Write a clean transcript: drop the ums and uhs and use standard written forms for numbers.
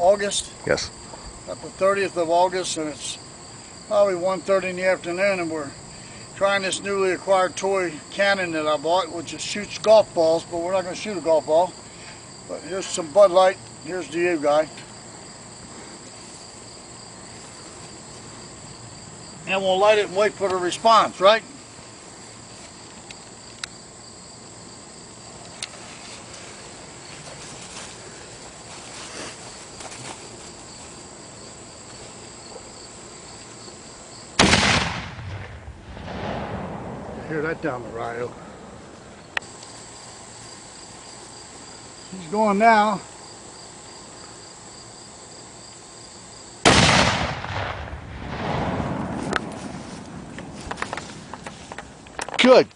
August. Yes. About the 30th of August, and it's probably 1:30 in the afternoon, and we're trying this newly acquired toy cannon that I bought, which shoots golf balls, but we're not going to shoot a golf ball. But here's some Bud Light. Here's to you, guy. And we'll light it and wait for the response, right? Hear that down the Rio. He's going now. Good